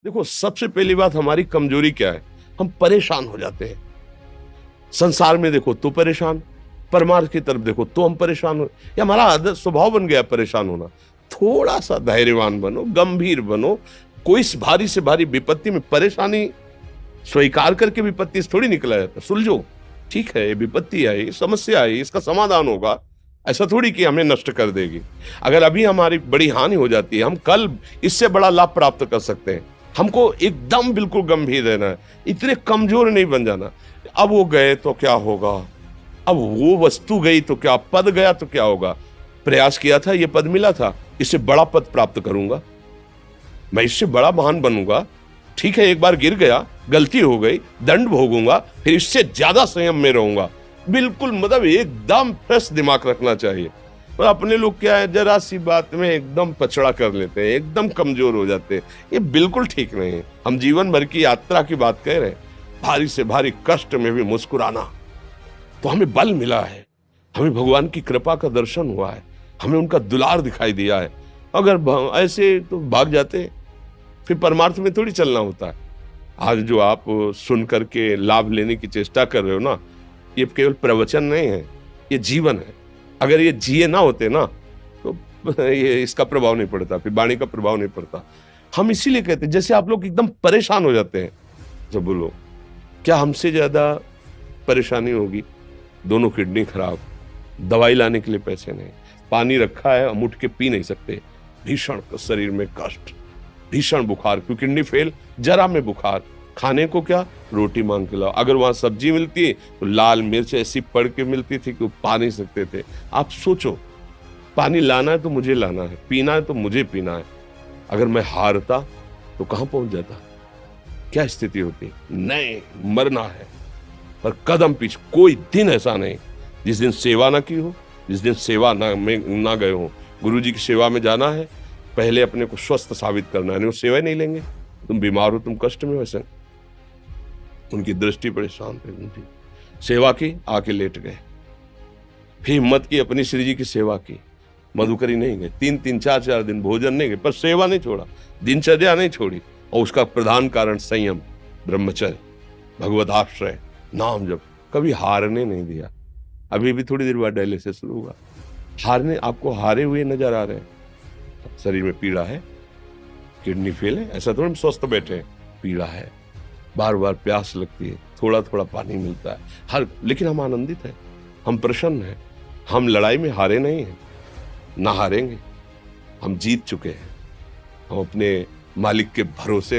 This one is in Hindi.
देखो, सबसे पहली बात हमारी कमजोरी क्या है? हम परेशान हो जाते हैं। संसार में देखो तो परेशान, परमार्थ की तरफ देखो तो हम परेशान हो, ये हमारा आदत स्वभाव बन गया परेशान होना। थोड़ा सा धैर्यवान बनो, गंभीर बनो। कोई इस भारी से भारी विपत्ति में परेशानी स्वीकार करके विपत्ति से थोड़ी निकला जाता। सुलझो, ठीक है, ये विपत्ति आई, समस्या आई, इसका समाधान होगा। ऐसा थोड़ी कि हमें नष्ट कर देगी। अगर अभी हमारी बड़ी हानि हो जाती है, हम कल इससे बड़ा लाभ प्राप्त कर सकते हैं। हमको एकदम बिल्कुल गंभीर रहना है, इतने कमजोर नहीं बन जाना। अब वो गए तो क्या होगा, अब वो वस्तु गई तो क्या, पद गया तो क्या होगा। प्रयास किया था, ये पद मिला था, इससे बड़ा पद प्राप्त करूंगा, मैं इससे बड़ा महान बनूंगा। ठीक है, एक बार गिर गया, गलती हो गई, दंड भोगूंगा, फिर इससे ज्यादा संयम में रहूंगा। बिल्कुल, मतलब एकदम फ्रेश दिमाग रखना चाहिए। और अपने लोग क्या है, जरा सी बात में एकदम पछड़ा कर लेते हैं, एकदम कमजोर हो जाते हैं। ये बिल्कुल ठीक नहीं है। हम जीवन भर की यात्रा की बात कह रहे हैं, भारी से भारी कष्ट में भी मुस्कुराना, तो हमें बल मिला है, हमें भगवान की कृपा का दर्शन हुआ है, हमें उनका दुलार दिखाई दिया है। अगर ऐसे तो भाग जाते, फिर परमार्थ में थोड़ी चलना होता है। आज जो आप सुन करके लाभ लेने की चेष्टा कर रहे हो ना, ये केवल प्रवचन नहीं है, ये जीवन है। अगर ये जिए ना होते ना, तो ये इसका प्रभाव नहीं पड़ता, फिर वाणी का प्रभाव नहीं पड़ता। हम इसीलिए कहते हैं, जैसे आप लोग एकदम परेशान हो जाते हैं, जब बोलो क्या हमसे ज्यादा परेशानी होगी? दोनों किडनी खराब, दवाई लाने के लिए पैसे नहीं, पानी रखा है हम उठ के पी नहीं सकते, भीषण शरीर में कष्ट, भीषण बुखार, क्योंकि किडनी फेल, जरा में बुखार, खाने को क्या, रोटी मांग के लाओ। अगर वहां सब्जी मिलती तो लाल मिर्च ऐसी पड़ के मिलती थी कि वो पा नहीं सकते थे। आप सोचो, पानी लाना है तो मुझे लाना है, पीना है तो मुझे पीना है। अगर मैं हारता तो कहां पहुंच जाता, क्या स्थिति होती? नहीं, मरना है, पर कदम पीछे। कोई दिन ऐसा नहीं जिस दिन सेवा ना की हो, जिस दिन सेवा ना गए हो। गुरु जी की सेवा में जाना है, पहले अपने को स्वस्थ साबित करना है, नहीं वो सेवा ही नहीं लेंगे। तुम बीमार हो, तुम कष्ट में, वैसे उनकी दृष्टि बड़े शांत है, उनकी सेवा की, आके लेट गए। फिर हिम्मत की, अपनी श्री जी की सेवा की, मधुकरी नहीं गए, 3-3 4-4 दिन भोजन नहीं गए, पर सेवा नहीं छोड़ा, दिनचर्या नहीं छोड़ी। और उसका प्रधान कारण संयम, ब्रह्मचर्य, भगवत आश्रय, नाम जप, कभी हारने नहीं दिया। अभी भी थोड़ी देर बाद डायलिसिस शुरू हुआ। हारने, आपको हारे हुए नजर आ रहे हैं? शरीर में पीड़ा है, किडनी फेल है, ऐसा थोड़ा हम स्वस्थ बैठे हैं, पीड़ा है, बार बार प्यास लगती है, थोड़ा थोड़ा पानी मिलता है, हर, लेकिन हम आनंदित हैं, हम प्रसन्न हैं। हम लड़ाई में हारे नहीं हैं, ना हारेंगे, हम जीत चुके हैं। हम अपने मालिक के भरोसे